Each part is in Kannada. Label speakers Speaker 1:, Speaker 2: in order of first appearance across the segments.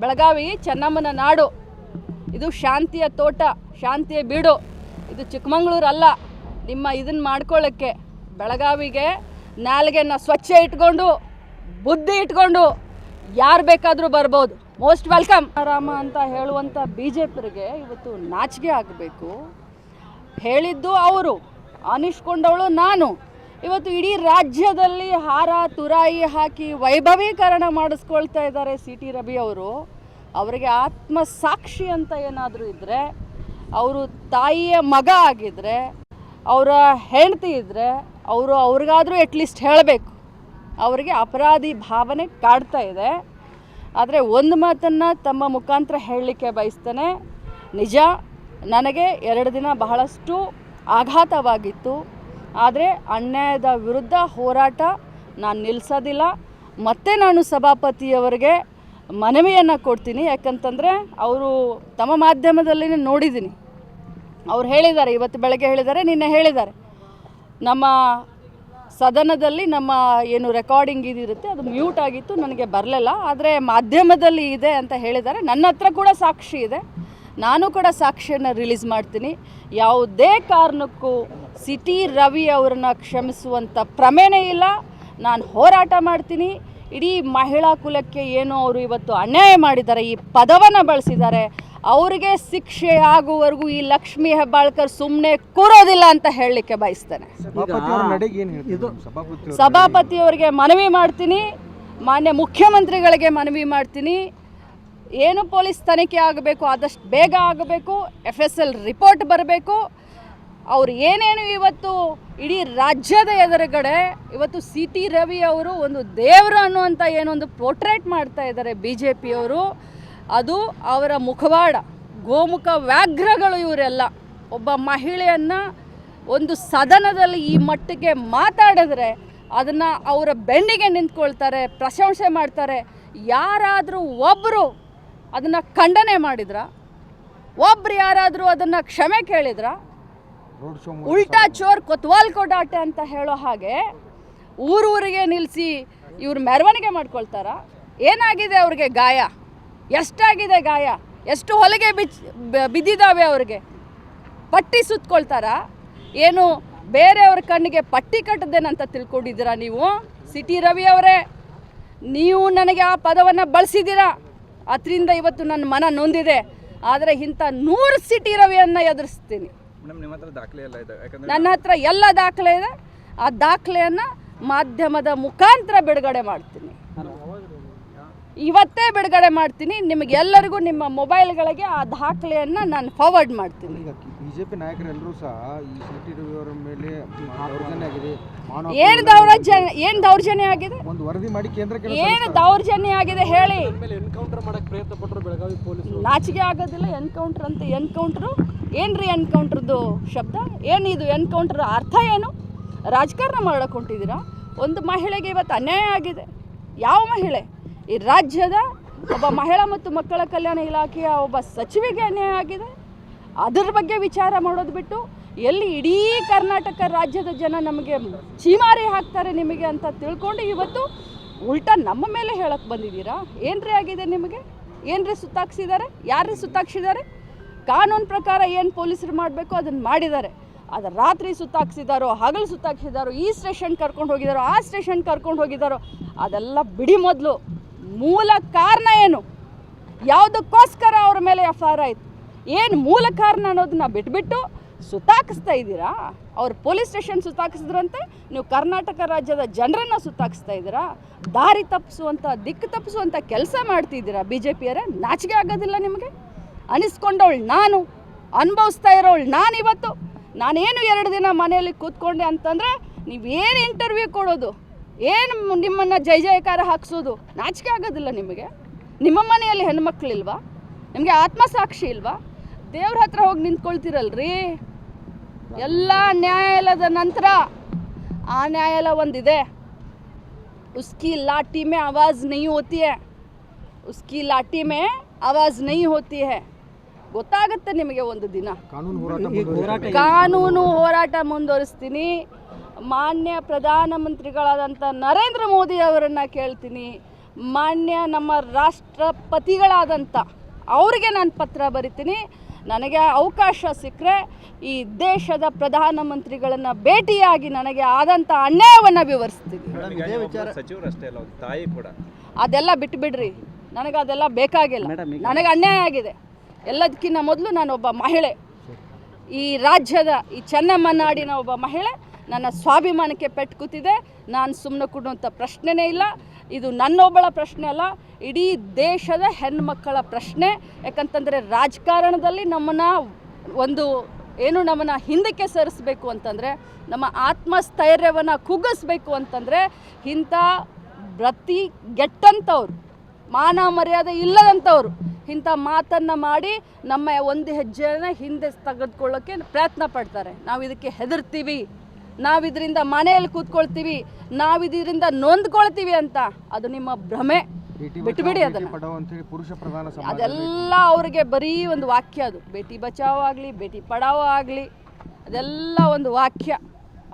Speaker 1: ಬೆಳಗಾವಿ ಚೆನ್ನಮ್ಮನ ನಾಡು, ಇದು ಶಾಂತಿಯ ತೋಟ, ಶಾಂತಿಯ ಬೀಡು. ಇದು ಚಿಕ್ಕಮಗಳೂರು ಅಲ್ಲ. ನಿಮ್ಮ ಇದನ್ನು ಮಾಡ್ಕೊಳ್ಳೋಕ್ಕೆ ಬೆಳಗಾವಿಗೆ ನಾಲ್ಗೆನ ಸ್ವಚ್ಛ ಇಟ್ಕೊಂಡು ಬುದ್ಧಿ ಇಟ್ಕೊಂಡು ಯಾರು ಬೇಕಾದರೂ ಬರ್ಬೋದು. Most welcome. ರಾಮ ಅಂತ ಹೇಳುವಂಥ BJPರಿಗೆ ಇವತ್ತು ನಾಚಿಕೆ ಆಗಬೇಕು. ಹೇಳಿದ್ದು ಅವರು, ಅನಿಸ್ಕೊಂಡವಳು ನಾನು. ಇವತ್ತು ಇಡೀ ರಾಜ್ಯದಲ್ಲಿ ಹಾರ ತುರಾಯಿ ಹಾಕಿ ವೈಭವೀಕರಣ ಮಾಡಿಸ್ಕೊಳ್ತಾ ಇದ್ದಾರೆ CT ರವಿ ಅವರು. ಅವರಿಗೆ ಆತ್ಮಸಾಕ್ಷಿ ಅಂತ ಏನಾದರೂ ಇದ್ದರೆ, ಅವರು ತಾಯಿಯ ಮಗ ಆಗಿದ್ದರೆ, ಅವರ ಹೆಂಡತಿ ಇದ್ದರೆ ಅವ್ರಿಗಾದರೂ ಅಟ್ಲೀಸ್ಟ್ ಹೇಳಬೇಕು. ಅವರಿಗೆ ಅಪರಾಧಿ ಭಾವನೆ ಕಾಡ್ತಾ ಇದೆ. ಆದರೆ ಒಂದು ಮಾತನ್ನು ತಮ್ಮ ಮುಖಾಂತರ ಹೇಳಲಿಕ್ಕೆ ಬಯಸ್ತೇನೆ. ನಿಜ, ನನಗೆ 2 ದಿನ ಬಹಳಷ್ಟು ಆಘಾತವಾಗಿತ್ತು. ಆದರೆ ಅನ್ಯಾಯದ ವಿರುದ್ಧ ಹೋರಾಟ ನಾನು ನಿಲ್ಲಿಸೋದಿಲ್ಲ. ಮತ್ತೆ ನಾನು ಸಭಾಪತಿಯವರಿಗೆ ಮನವಿಯನ್ನು ಕೊಡ್ತೀನಿ. ಯಾಕಂತಂದರೆ ಅವರು ತಮ್ಮ ಮಾಧ್ಯಮದಲ್ಲಿ ನೋಡಿದ್ದೀನಿ, ಅವ್ರು ಹೇಳಿದ್ದಾರೆ, ಇವತ್ತು ಬೆಳಗ್ಗೆ ಹೇಳಿದ್ದಾರೆ, ನಿನ್ನೆ ಹೇಳಿದ್ದಾರೆ, ನಮ್ಮ ಸದನದಲ್ಲಿ ನಮ್ಮ ಏನು ರೆಕಾರ್ಡಿಂಗ್ ಇದಿರುತ್ತೆ ಅದು ಮ್ಯೂಟ್ ಆಗಿತ್ತು, ನನಗೆ ಬರಲಿಲ್ಲ, ಆದರೆ ಮಾಧ್ಯಮದಲ್ಲಿ ಇದೆ ಅಂತ ಹೇಳಿದ್ದಾರೆ. ನನ್ನ ಹತ್ರ ಕೂಡ ಸಾಕ್ಷಿ ಇದೆ, ನಾನು ಕೂಡ ಸಾಕ್ಷಿಯನ್ನು ರಿಲೀಸ್ ಮಾಡ್ತೀನಿ. ಯಾವುದೇ ಕಾರಣಕ್ಕೂ CT ರವಿ ಅವರನ್ನು ಕ್ಷಮಿಸುವಂಥ ಪ್ರಮೇಯನೇ ಇಲ್ಲ. ನಾನು ಹೋರಾಟ ಮಾಡ್ತೀನಿ. ಇಡೀ ಮಹಿಳಾ ಕುಲಕ್ಕೆ ಏನು ಅವರು ಇವತ್ತು ಅನ್ಯಾಯ ಮಾಡಿದ್ದಾರೆ, ಈ ಪದವನ್ನು ಬಳಸಿದ್ದಾರೆ, ಅವರಿಗೆ ಶಿಕ್ಷೆ ಆಗುವವರೆಗೂ ಈ ಲಕ್ಷ್ಮೀ ಹೆಬ್ಬಾಳ್ಕರ್ ಸುಮ್ಮನೆ ಕೂರೋದಿಲ್ಲ ಅಂತ ಹೇಳಲಿಕ್ಕೆ ಬಯಸ್ತೇನೆ. ಸಭಾಪತಿಯವರಿಗೆ ಮನವಿ ಮಾಡ್ತೀನಿ, ಮಾನ್ಯ ಮುಖ್ಯಮಂತ್ರಿಗಳಿಗೆ ಮನವಿ ಮಾಡ್ತೀನಿ. ಏನು ಪೊಲೀಸ್ ತನಿಖೆ ಆಗಬೇಕು ಆದಷ್ಟು ಬೇಗ ಆಗಬೇಕು. FSL ರಿಪೋರ್ಟ್ ಬರಬೇಕು. ಅವರು ಏನೇನು ಇವತ್ತು ಇಡೀ ರಾಜ್ಯದ ಎದುರುಗಡೆ ಇವತ್ತು CT ರವಿ ಅವರು ಒಂದು ದೇವರು ಅನ್ನುವಂಥ ಏನೊಂದು ಪೋರ್ಟ್ರೇಟ್ ಮಾಡ್ತಾ ಇದ್ದಾರೆ BJPಯವರು, ಅದು ಅವರ ಮುಖವಾಡ, ಗೋಮುಖ ವ್ಯಾಘ್ರಗಳು ಇವರೆಲ್ಲ. ಒಬ್ಬ ಮಹಿಳೆಯನ್ನು ಒಂದು ಸದನದಲ್ಲಿ ಈ ಮಟ್ಟಿಗೆ ಮಾತಾಡಿದ್ರೆ ಅದನ್ನು ಅವರ ಬೆನ್ನಿಗೆ ನಿಂತ್ಕೊಳ್ತಾರೆ, ಪ್ರಶಂಸೆ ಮಾಡ್ತಾರೆ. ಯಾರಾದರೂ ಒಬ್ಬರು ಅದನ್ನು ಖಂಡನೆ ಮಾಡಿದ್ರ? ಒಬ್ರು ಯಾರಾದರೂ ಅದನ್ನು ಕ್ಷಮೆ ಕೇಳಿದ್ರ? ಉಲ್ಟಾ ಚೋರ್ ಕೊತ್ವಾಲ್ ಕೊಡಾಟೆ ಅಂತ ಹೇಳೋ ಹಾಗೆ ಊರೂರಿಗೆ ನಿಲ್ಲಿಸಿ ಇವ್ರು ಮೆರವಣಿಗೆ ಮಾಡ್ಕೊಳ್ತಾರ. ಏನಾಗಿದೆ ಅವ್ರಿಗೆ ಗಾಯ? ಎಷ್ಟಾಗಿದೆ ಗಾಯ? ಎಷ್ಟು ಹೊಲಿಗೆ ಬಿದ್ದಿದ್ದಾವೆ ಅವ್ರಿಗೆ? ಪಟ್ಟಿ ಸುತ್ಕೊಳ್ತಾರ? ಏನು ಬೇರೆಯವ್ರ ಕಣ್ಣಿಗೆ ಪಟ್ಟಿ ಕಟ್ಟದೇನಂತ ತಿಳ್ಕೊಂಡಿದ್ದೀರಾ ನೀವು? CT ರವಿ ಅವರೇ, ನೀವು ನನಗೆ ಆ ಪದವನ್ನು ಬಳಸಿದ್ದೀರಾ, ಅದರಿಂದ ಇವತ್ತು ನನ್ನ ಮನ ನೊಂದಿದೆ. ಆದರೆ ಇಂಥ 100 CT ರವಿಯನ್ನು ಎದುರಿಸ್ತೀನಿ. ನನ್ನ ಹತ್ರ ಎಲ್ಲ ದಾಖಲೆ ಇದೆ. ಆ ದಾಖಲೆಯನ್ನು ಮಾಧ್ಯಮದ ಮುಖಾಂತರ ಬಿಡುಗಡೆ ಮಾಡ್ತೀನಿ, ಇವತ್ತೇ ಬಿಡುಗಡೆ ಮಾಡ್ತೀನಿ. ನಿಮಗೆಲ್ಲರಿಗೂ ನಿಮ್ಮ ಮೊಬೈಲ್ಗಳಿಗೆ ಆ ದಾಖಲೆಯನ್ನು ನಾನು ಫಾರ್ವರ್ಡ್ ಮಾಡ್ತೀನಿ.
Speaker 2: BJP ನಾಯಕರೆಲ್ಲರೂ ಸಹ ಈ CT ರವಿ ಅವರ ಮೇಲೆ ದೌರ್ಜನ್ಯ ಆಗಿದೆ.
Speaker 1: ಏನು ದೌರ್ಜನ್ಯ ಆಗಿದೆ?
Speaker 2: ಒಂದು ವರದಿ ಮಾಡಿ ಕೇಂದ್ರಕ್ಕೆ.
Speaker 1: ಏನು ದೌರ್ಜನ್ಯ ಆಗಿದೆ ಹೇಳಿ?
Speaker 2: ಎನ್ಕೌಂಟರ್ ಮಾಡಕ್ಕೆ ಪ್ರಯತ್ನ ಪಟ್ಟರು ಬೆಳಗಾವಿ ಪೊಲೀಸರು.
Speaker 1: ನಾಚಿಕೆ ಆಗೋದಿಲ್ಲ ಎನ್ಕೌಂಟರ್ ಅಂತ? ಎನ್ಕೌಂಟ್ರು ಏನ್ರಿ? ಎನ್ಕೌಂಟ್ರದ್ದು ಶಬ್ದ ಏನಿದು? ಎನ್ಕೌಂಟರ್ ಅರ್ಥ ಏನು? ರಾಜಕಾರಣ ಮಾಡೋಕೆ ಹೊಂಟಿದ್ದೀರಾ? ಒಂದು ಮಹಿಳೆಗೆ ಇವತ್ತು ಅನ್ಯಾಯ ಆಗಿದೆ. ಯಾವ ಮಹಿಳೆ? ಈ ರಾಜ್ಯದ ಒಬ್ಬ ಮಹಿಳಾ ಮತ್ತು ಮಕ್ಕಳ ಕಲ್ಯಾಣ ಇಲಾಖೆಯ ಒಬ್ಬ ಸಚಿವೆಗೆ ಅನ್ಯಾಯ ಆಗಿದೆ. ಅದರ ಬಗ್ಗೆ ವಿಚಾರ ಮಾಡೋದು ಬಿಟ್ಟು ಎಲ್ಲಿ ಇಡೀ ಕರ್ನಾಟಕ ರಾಜ್ಯದ ಜನ ನಮಗೆ ಚೀಮಾರಿ ಹಾಕ್ತಾರೆ ನಿಮಗೆ ಅಂತ ತಿಳ್ಕೊಂಡು ಇವತ್ತು ಉಲ್ಟಾ ನಮ್ಮ ಮೇಲೆ ಹೇಳಕ್ಕೆ ಬಂದಿದ್ದೀರಾ? ಏನ್ರಿ ಆಗಿದೆ ನಿಮಗೆ? ಏನ್ರಿ ಸುತ್ತಾಕ್ಸಿದ್ದಾರೆ? ಯಾರ್ರಿ ಸುತ್ತಾಕ್ಸಿದ್ದಾರೆ? ಕಾನೂನು ಪ್ರಕಾರ ಏನು ಪೊಲೀಸರು ಮಾಡಬೇಕು ಅದನ್ನು ಮಾಡಿದ್ದಾರೆ. ಅದು ರಾತ್ರಿ ಸುತ್ತಾಕ್ಸಿದಾರೋ, ಹಗಲು ಸುತ್ತಾಕ್ಸಿದಾರೋ, ಈ ಸ್ಟೇಷನ್ ಕರ್ಕೊಂಡು ಹೋಗಿದ್ದಾರೋ, ಆ ಸ್ಟೇಷನ್ ಕರ್ಕೊಂಡು ಹೋಗಿದ್ದಾರೋ, ಅದೆಲ್ಲ ಬಿಡಿ. ಮೊದಲು ಮೂಲ ಕಾರಣ ಏನು? ಯಾವುದಕ್ಕೋಸ್ಕರ ಅವ್ರ ಮೇಲೆ FIR ಆಯಿತು? ಏನು ಮೂಲ ಕಾರಣ ಅನ್ನೋದನ್ನ ಬಿಟ್ಬಿಟ್ಟು ಸುತ್ತಾಕಿಸ್ತಾ ಇದ್ದೀರಾ. ಅವ್ರು ಪೊಲೀಸ್ ಸ್ಟೇಷನ್ ಸುತ್ತಾಕಿಸಿದ್ರಂತೆ, ನೀವು ಕರ್ನಾಟಕ ರಾಜ್ಯದ ಜನರನ್ನು ಸುತ್ತಾಕಿಸ್ತಾ ಇದ್ದೀರಾ. ದಾರಿ ತಪ್ಪಿಸುವಂಥ, ದಿಕ್ಕು ತಪ್ಪಿಸುವಂಥ ಕೆಲಸ ಮಾಡ್ತಿದ್ದೀರಾ BJPಯವರೇ. ನಾಚಿಕೆ ಆಗೋದಿಲ್ಲ ನಿಮಗೆ? ಅನಿಸ್ಕೊಂಡವಳು ನಾನು, ಅನುಭವಿಸ್ತಾ ಇರೋಳು ನಾನು. ಇವತ್ತು ನಾನೇನು 2 ದಿನ ಮನೆಯಲ್ಲಿ ಕೂತ್ಕೊಂಡೆ ಅಂತಂದರೆ ನೀವೇನು ಇಂಟರ್ವ್ಯೂ ಕೊಡೋದು, ಏನು ನಿಮ್ಮನ್ನು ಜೈ ಜಯಕಾರ ಹಾಕ್ಸೋದು? ನಾಚಿಕೆ ಆಗೋದಿಲ್ಲ ನಿಮಗೆ? ನಿಮ್ಮ ಮನೆಯಲ್ಲಿ ಹೆಣ್ಮಕ್ಳಿಲ್ವಾ? ನಿಮಗೆ ಆತ್ಮಸಾಕ್ಷಿ ಇಲ್ವಾ? ದೇವ್ರ ಹತ್ರ ಹೋಗಿ ನಿಂತ್ಕೊಳ್ತೀರಲ್ರಿ. ಎಲ್ಲ ನ್ಯಾಯಾಲಯದ ನಂತರ ಆ ನ್ಯಾಯಾಲಯ ಒಂದಿದೆ, ಉಸ್ಕಿ ಲಾಠಿ ಮೇ ಆವಾಜ್ ನಹೀ ಹೋತಿ ಹೈ, ಉಸ್ಕಿ ಲಾಠಿ ಮೇ ಆವಾಜ್ ನಹೀ ಹೋತಿ ಹೈ. ಗೊತ್ತಾಗುತ್ತೆ ನಿಮಗೆ ಒಂದು ದಿನ. ಕಾನೂನು ಹೋರಾಟ ಮುಂದುವರಿಸ್ತೀನಿ. ಮಾನ್ಯ ಪ್ರಧಾನಮಂತ್ರಿಗಳಾದಂಥ ನರೇಂದ್ರ ಮೋದಿ ಅವರನ್ನು ಕೇಳ್ತೀನಿ, ಮಾನ್ಯ ನಮ್ಮ ರಾಷ್ಟ್ರಪತಿಗಳಾದಂಥ ಅವರಿಗೆ ನಾನು ಪತ್ರ ಬರಿತೀನಿ. ನನಗೆ ಅವಕಾಶ ಸಿಕ್ಕರೆ ಈ ದೇಶದ ಪ್ರಧಾನಮಂತ್ರಿಗಳನ್ನು ಭೇಟಿಯಾಗಿ ನನಗೆ ಆದಂಥ ಅನ್ಯಾಯವನ್ನು ವಿವರಿಸ್ತೀನಿ.
Speaker 3: ಸಚಿವರಷ್ಟೇ ಅಲ್ಲ, ತಾಯಿ ಕೂಡ.
Speaker 1: ಅದೆಲ್ಲ ಬಿಟ್ಟುಬಿಡ್ರಿ, ನನಗೆ ಅದೆಲ್ಲ ಬೇಕಾಗಿಲ್ಲ. ನನಗೆ ಅನ್ಯಾಯ ಆಗಿದೆ. ಎಲ್ಲದಕ್ಕಿಂತ ಮೊದಲು ನಾನೊಬ್ಬ ಮಹಿಳೆ, ಈ ರಾಜ್ಯದ ಈ ಚೆನ್ನಮ್ಮ ನಾಡಿನ ಒಬ್ಬ ಮಹಿಳೆ. ನನ್ನ ಸ್ವಾಭಿಮಾನಕ್ಕೆ ಪೆಟ್ಟು ಕೂತಿದೆ. ನಾನು ಸುಮ್ಮನೆ ಕೊಡುವಂಥ ಪ್ರಶ್ನೆನೇ ಇಲ್ಲ. ಇದು ನನ್ನೊಬ್ಬಳ ಪ್ರಶ್ನೆ ಅಲ್ಲ, ಇಡೀ ದೇಶದ ಹೆಣ್ಮಕ್ಕಳ ಪ್ರಶ್ನೆ. ಯಾಕಂತಂದರೆ ರಾಜಕಾರಣದಲ್ಲಿ ನಮ್ಮನ್ನು ಹಿಂದಕ್ಕೆ ಸರಿಸಬೇಕು ಅಂತಂದರೆ, ನಮ್ಮ ಆತ್ಮಸ್ಥೈರ್ಯವನ್ನು ಕುಗ್ಗಿಸ್ಬೇಕು ಅಂತಂದರೆ ಇಂಥ ಗೆಟ್ಟಂಥವ್ರು, ಮಾನ ಮರ್ಯಾದೆ ಇಲ್ಲದಂಥವ್ರು ಇಂಥ ಮಾತನ್ನು ಮಾಡಿ ನಮ್ಮ ಒಂದು ಹೆಜ್ಜೆಯನ್ನು ಹಿಂದೆ ತೆಗೆದುಕೊಳ್ಳೋಕ್ಕೆ ಪ್ರಯತ್ನ ಪಡ್ತಾರೆ. ನಾವು ಇದಕ್ಕೆ ಹೆದರ್ತೀವಿ, ನಾವಿದರಿಂದ ಮನೆಯಲ್ಲಿ ಕೂತ್ಕೊಳ್ತೀವಿ, ನಾವಿದರಿಂದ ನೊಂದ್ಕೊಳ್ತೀವಿ ಅಂತ ಅದು ನಿಮ್ಮ ಭ್ರಮೆ. ಬಿಟ್ಟುಬಿಡಿ ಅದನ್ನು. ಅದೆಲ್ಲ ಅವ್ರಿಗೆ ಬರೀ ಒಂದು ವಾಕ್ಯ. ಅದು ಬೇಟಿ ಬಚಾವೋ ಆಗಲಿ, ಬೇಟಿ ಪಡಾವೋ ಆಗಲಿ, ಅದೆಲ್ಲ ಒಂದು ವಾಕ್ಯ.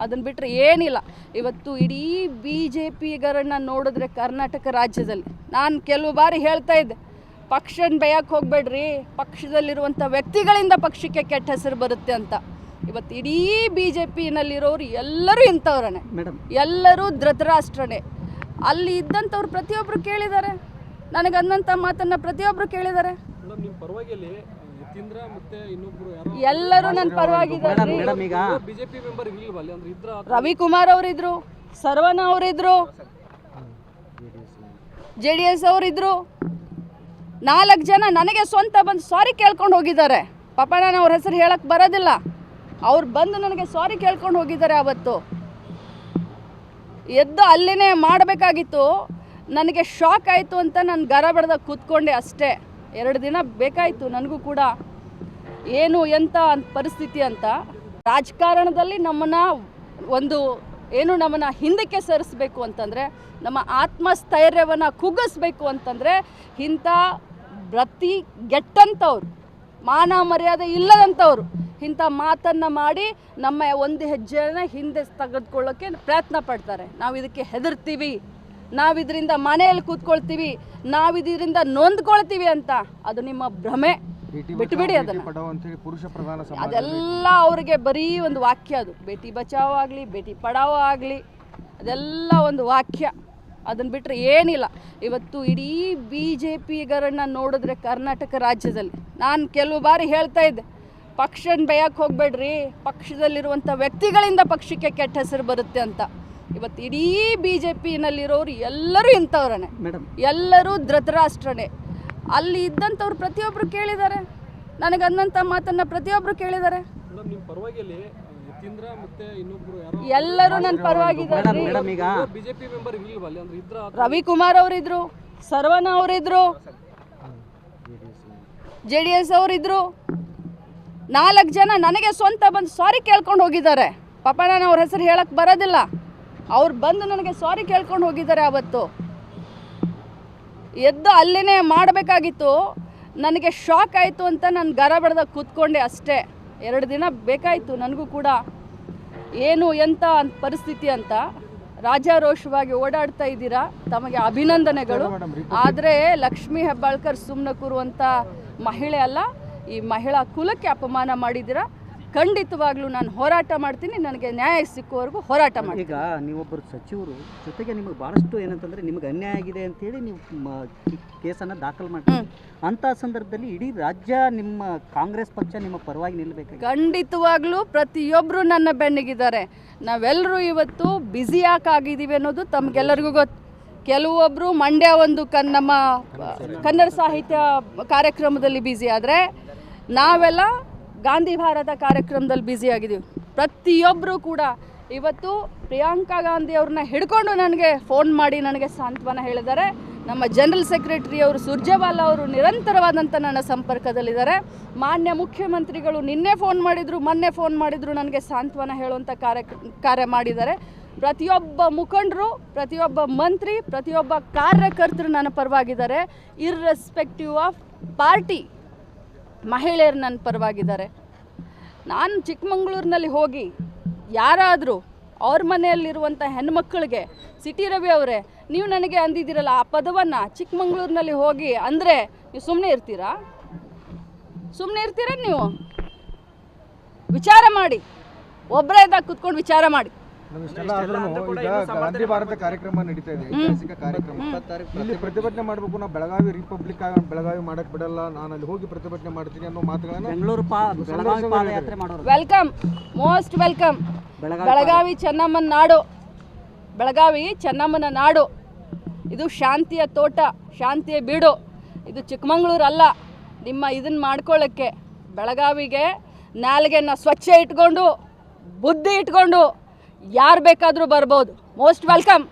Speaker 1: ಅದನ್ನು ಬಿಟ್ಟರೆ ಏನಿಲ್ಲ. ಇವತ್ತು ಇಡೀ BJPಗರನ್ನು ನೋಡಿದ್ರೆ ಕರ್ನಾಟಕ ರಾಜ್ಯದಲ್ಲಿ, ನಾನು ಕೆಲವು ಬಾರಿ ಹೇಳ್ತಾ ಇದ್ದೆ, ಪಕ್ಷನ ಬೇಯಕ್ಕೆ ಹೋಗಬೇಡ್ರಿ, ಪಕ್ಷದಲ್ಲಿರುವಂಥ ವ್ಯಕ್ತಿಗಳಿಂದ ಪಕ್ಷಕ್ಕೆ ಕೆಟ್ಟ ಹೆಸರು ಬರುತ್ತೆ ಅಂತ. ಇವತ್ತು ಇಡೀ BJPನಲ್ಲಿರೋರು ಎಲ್ಲರೂ ಇಂಥವ್ರೇ ಮೇಡಮ್, ಎಲ್ಲರೂ ಧೃತರಾಷ್ಟ್ರನೇ. ಅಲ್ಲಿ ಇದ್ದಂಥವ್ರು ಪ್ರತಿಯೊಬ್ಬರು ಕೇಳಿದ್ದಾರೆ, ನನಗನ್ನಂಥ ಮಾತನ್ನು ಪ್ರತಿಯೊಬ್ಬರು ಕೇಳಿದ್ದಾರೆ. ಎಲ್ಲರೂ ನನ್ನ ಪರವಾಗಿದ್ದಾರೆ. ರವಿಕುಮಾರ್ ಅವರಿದ್ರು, ಸರ್ವಣ ಅವರಿದ್ರು, JDS ಅವರಿದ್ರು. 4 ಜನ ನನಗೆ ಸ್ವಂತ ಬಂದು ಸಾರಿ ಕೇಳ್ಕೊಂಡು ಹೋಗಿದ್ದಾರೆ. ಪಾಪ ನಾನು ಅವ್ರ ಹೆಸರು ಹೇಳಕ್ಕೆ ಬರೋದಿಲ್ಲ. ಅವ್ರು ಬಂದು ನನಗೆ ಸಾರಿ ಕೇಳ್ಕೊಂಡು ಹೋಗಿದ್ದಾರೆ. ಅವತ್ತು ಎದ್ದು ಅಲ್ಲಿನೇ ಮಾಡಬೇಕಾಗಿತ್ತು. ನನಗೆ ಶಾಕ್ ಆಯಿತು ಅಂತ ನಾನು ಗರಬಡ್ದಾಗ ಕೂತ್ಕೊಂಡೆ ಅಷ್ಟೇ. 2 ದಿನ ಬೇಕಾಯಿತು ನನಗೂ ಕೂಡ ಏನು ಎಂಥ ಪರಿಸ್ಥಿತಿ ಅಂತ. ರಾಜಕಾರಣದಲ್ಲಿ ನಮ್ಮನ್ನು ಹಿಂದಕ್ಕೆ ಸರಿಸಬೇಕು ಅಂತಂದರೆ, ನಮ್ಮ ಆತ್ಮಸ್ಥೈರ್ಯವನ್ನು ಕುಗ್ಗಿಸ್ಬೇಕು ಅಂತಂದರೆ ಇಂಥ ಗೆಟ್ಟಂಥವ್ರು, ಮಾನ ಮರ್ಯಾದೆ ಇಲ್ಲದಂಥವ್ರು ಇಂಥ ಮಾತನ್ನು ಮಾಡಿ ನಮ್ಮ ಒಂದು ಹೆಜ್ಜೆಯನ್ನು ಹಿಂದೆ ತೆಗೆದುಕೊಳ್ಳೋಕ್ಕೆ ಪ್ರಯತ್ನ ಪಡ್ತಾರೆ. ನಾವು ಇದಕ್ಕೆ ಹೆದರ್ತೀವಿ, ನಾವಿದರಿಂದ ಮನೆಯಲ್ಲಿ ಕೂತ್ಕೊಳ್ತೀವಿ, ನಾವಿದರಿಂದ ನೊಂದ್ಕೊಳ್ತೀವಿ ಅಂತ ಅದು ನಿಮ್ಮ ಭ್ರಮೆ. ಬಿಟ್ಟುಬಿಡಿ ಅದನ್ನು. ಅದೆಲ್ಲ ಅವ್ರಿಗೆ ಬರೀ ಒಂದು ವಾಕ್ಯ. ಅದು ಬೇಟಿ ಬಚಾವೋ ಆಗಲಿ, ಬೇಟಿ ಪಡಾವೋ ಆಗಲಿ, ಅದೆಲ್ಲ ಒಂದು ವಾಕ್ಯ. ಅದನ್ನು ಬಿಟ್ಟರೆ ಏನಿಲ್ಲ. ಇವತ್ತು ಇಡೀ BJPಗರನ್ನು ನೋಡಿದ್ರೆ ಕರ್ನಾಟಕ ರಾಜ್ಯದಲ್ಲಿ, ನಾನು ಕೆಲವು ಬಾರಿ ಹೇಳ್ತಾ ಇದ್ದೆ, ಪಕ್ಷನ ಬೇಯಕ್ಕೆ ಹೋಗಬೇಡ್ರಿ, ಪಕ್ಷದಲ್ಲಿರುವಂಥ ವ್ಯಕ್ತಿಗಳಿಂದ ಪಕ್ಷಕ್ಕೆ ಕೆಟ್ಟ ಹೆಸರು ಬರುತ್ತೆ ಅಂತ. ಇವತ್ತು ಇಡೀ BJPನಲ್ಲಿರೋರು ಎಲ್ಲರೂ ಇಂಥವ್ರೇ ಮೇಡಮ್, ಎಲ್ಲರೂ ಧೃತರಾಷ್ಟ್ರನೇ. ಅಲ್ಲಿ ಇದ್ದಂಥವ್ರು ಪ್ರತಿಯೊಬ್ಬರು ಕೇಳಿದ್ದಾರೆ, ನನಗನ್ನಂಥ ಮಾತನ್ನು ಪ್ರತಿಯೊಬ್ಬರು ಕೇಳಿದ್ದಾರೆ. ಎಲ್ಲರೂ ನನ್ನ ಪರವಾಗಿದ್ದಾರೆ. ರವಿಕುಮಾರ್ ಅವರಿದ್ರು, ಸರ್ವಣ ಅವರಿದ್ರು, JDS ಅವರಿದ್ರು. 4 ಜನ ನನಗೆ ಸ್ವಂತ ಬಂದು ಸಾರಿ ಕೇಳ್ಕೊಂಡು ಹೋಗಿದ್ದಾರೆ. ಪಾಪ ನಾನು ಅವ್ರ ಹೆಸರು ಹೇಳಕ್ಕೆ ಬರೋದಿಲ್ಲ. ಅವ್ರು ಬಂದು ನನಗೆ ಸಾರಿ ಕೇಳ್ಕೊಂಡು ಹೋಗಿದ್ದಾರೆ. ಅವತ್ತು ಎದ್ದು ಅಲ್ಲಿನೇ ಮಾಡಬೇಕಾಗಿತ್ತು. ನನಗೆ ಶಾಕ್ ಆಯಿತು ಅಂತ ನಾನು ಗರಬಡ್ದಾಗ ಕೂತ್ಕೊಂಡೆ ಅಷ್ಟೇ. 2 ದಿನ ಬೇಕಾಯಿತು ನನಗೂ ಕೂಡ ಏನು ಎಂಥ ಪರಿಸ್ಥಿತಿ ಅಂತ. ರಾಜಾರೋಷವಾಗಿ ಓಡಾಡ್ತಾ ಇದ್ದೀರಾ, ತಮಗೆ ಅಭಿನಂದನೆಗಳು. ಆದರೆ ಲಕ್ಷ್ಮೀ ಹೆಬ್ಬಾಳ್ಕರ್ ಸುಮ್ಮನೆ ಕೂರುವಂಥ ಮಹಿಳೆ ಅಲ್ಲ. ಈ ಮಹಿಳಾ ಕುಲಕ್ಕೆ ಅಪಮಾನ ಮಾಡಿದ್ದೀರಾ. ಖಂಡಿತವಾಗ್ಲೂ ನಾನು ಹೋರಾಟ ಮಾಡ್ತೀನಿ. ನನಗೆ ನ್ಯಾಯ ಸಿಕ್ಕುವವರೆಗೂ ಹೋರಾಟ ಮಾಡ್ತೀನಿ.
Speaker 4: ಈಗ ನೀವೊಬ್ಬರು ಸಚಿವರು, ಜೊತೆಗೆ ನಿಮಗೆ ಭಾಳಷ್ಟು ಏನಂತಂದರೆ ನಿಮಗೆ ಅನ್ಯಾಯ ಆಗಿದೆ ಅಂತೇಳಿ ನೀವು ಕೇಸನ್ನು ದಾಖಲು ಮಾಡ್ತೀವಿ. ಅಂಥ ಸಂದರ್ಭದಲ್ಲಿ ಇಡೀ ರಾಜ್ಯ ನಿಮ್ಮ ಕಾಂಗ್ರೆಸ್ ಪಕ್ಷ ನಿಮ್ಮ ಪರವಾಗಿ ನಿಲ್ಲಬೇಕು.
Speaker 1: ಖಂಡಿತವಾಗ್ಲೂ ಪ್ರತಿಯೊಬ್ಬರು ನನ್ನ ಬೆನ್ನಿಗಿದ್ದಾರೆ. ನಾವೆಲ್ಲರೂ ಇವತ್ತು ಬ್ಯುಸಿ ಯಾಕಾಗಿದ್ದೀವಿ ಅನ್ನೋದು ತಮಗೆಲ್ಲರಿಗೂ ಗೊತ್ತು. ಕೆಲವೊಬ್ಬರು ಮಂಡ್ಯ ಒಂದು ನಮ್ಮ ಕನ್ನಡ ಸಾಹಿತ್ಯ ಕಾರ್ಯಕ್ರಮದಲ್ಲಿ ಬ್ಯುಸಿ ಆದರೆ, ನಾವೆಲ್ಲ ಗಾಂಧಿ ಭಾರತ ಕಾರ್ಯಕ್ರಮದಲ್ಲಿ ಬ್ಯುಸಿಯಾಗಿದ್ದೀವಿ. ಪ್ರತಿಯೊಬ್ಬರು ಕೂಡ ಇವತ್ತು ಪ್ರಿಯಾಂಕಾ ಗಾಂಧಿ ಅವ್ರನ್ನ ಹಿಡ್ಕೊಂಡು ನನಗೆ ಫೋನ್ ಮಾಡಿ ನನಗೆ ಸಾಂತ್ವನ ಹೇಳಿದ್ದಾರೆ. ನಮ್ಮ ಜನರಲ್ ಸೆಕ್ರೆಟರಿ ಅವರು ಸುರ್ಜೇವಾಲಾ ಅವರು ನಿರಂತರವಾದಂಥ ನನ್ನ ಸಂಪರ್ಕದಲ್ಲಿದ್ದಾರೆ. ಮಾನ್ಯ ಮುಖ್ಯಮಂತ್ರಿಗಳು ನಿನ್ನೆ ಫೋನ್ ಮಾಡಿದರು, ಮೊನ್ನೆ ಫೋನ್ ಮಾಡಿದರು, ನನಗೆ ಸಾಂತ್ವನ ಹೇಳುವಂಥ ಕಾರ್ಯ ಮಾಡಿದ್ದಾರೆ. ಪ್ರತಿಯೊಬ್ಬ ಮುಖಂಡರು, ಪ್ರತಿಯೊಬ್ಬ ಮಂತ್ರಿ, ಪ್ರತಿಯೊಬ್ಬ ಕಾರ್ಯಕರ್ತರು ನನ್ನ ಪರವಾಗಿದ್ದಾರೆ. ಇರ್ರೆಸ್ಪೆಕ್ಟಿವ್ ಆಫ್ ಪಾರ್ಟಿ ಮಹಿಳೆಯರು ನನ್ನ ಪರವಾಗಿದ್ದಾರೆ. ನಾನು ಚಿಕ್ಕಮಂಗ್ಳೂರಿನಲ್ಲಿ ಹೋಗಿ ಯಾರಾದರೂ ಅವ್ರ ಮನೆಯಲ್ಲಿರುವಂಥ ಹೆಣ್ಮಕ್ಳಿಗೆ, ಸಿಟಿ ರವಿ ಅವರೇ ನೀವು ನನಗೆ ಅಂದಿದ್ದೀರಲ್ಲ ಆ ಪದವನ್ನು ಚಿಕ್ಕಮಂಗ್ಳೂರಿನಲ್ಲಿ ಹೋಗಿ ಅಂದರೆ ನೀವು ಸುಮ್ಮನೆ ಇರ್ತೀರಾ? ಸುಮ್ಮನೆ ಇರ್ತೀರಾ ನೀವು? ವಿಚಾರ ಮಾಡಿ, ಒಬ್ಬರೇ ಇದ್ದಾಗ ಕುತ್ಕೊಂಡು ವಿಚಾರ ಮಾಡಿ.
Speaker 2: ನಮ್ಮಿಷ್ಟೆಲ್ಲ ಆದ್ರೂ ಈಗ ಗಾಂಧಿ ಭಾರತ ಕಾರ್ಯಕ್ರಮ ನಡೀತಾ ಇದೆ, ಐತಿಹಾಸಿಕ ಕಾರ್ಯಕ್ರಮ. ಇಲ್ಲಿ ಪ್ರತಿಭಟನೆ ಮಾಡಬೇಕು, ನಾವು ಬೆಳಗಾವಿ ರಿಪಬ್ಲಿಕ್ ಬೆಳಗಾವಿ ಮಾಡಕ್ ಬಿಡಲ್ಲ, ನಾನು ಅಲ್ಲಿ ಹೋಗಿ ಪ್ರತಿಭಟನೆ ಮಾಡ್ತೀನಿ ಅನ್ನೋ ಮಾತುಗಳನ್ನ
Speaker 4: ಬೆಂಗಳೂರು ಬೆಳಗಾವಿ ಪಾದಯಾತ್ರೆ ಮಾಡೋರು.
Speaker 1: Welcome, most welcome. ಬೆಳಗಾವಿ ಚೆನ್ನಮ್ಮನ ನಾಡು, ಬೆಳಗಾವಿ ಚೆನ್ನಮ್ಮನ ನಾಡು. ಇದು ಶಾಂತಿಯ ತೋಟ, ಶಾಂತಿಯ ಬೀಡು. ಇದು ಚಿಕ್ಕಮಂಗ್ಳೂರು ಅಲ್ಲ. ನಿಮ್ಮ ಇದನ್ನು ಮಾಡ್ಕೊಳ್ಳೋಕ್ಕೆ ಬೆಳಗಾವಿಗೆ ನಾಲ್ಗೆನ ಸ್ವಚ್ಛ ಇಟ್ಕೊಂಡು, ಬುದ್ಧಿ ಇಟ್ಕೊಂಡು ಯಾರು ಬೇಕಾದರೂ ಬರ್ಬೋದು. Most welcome.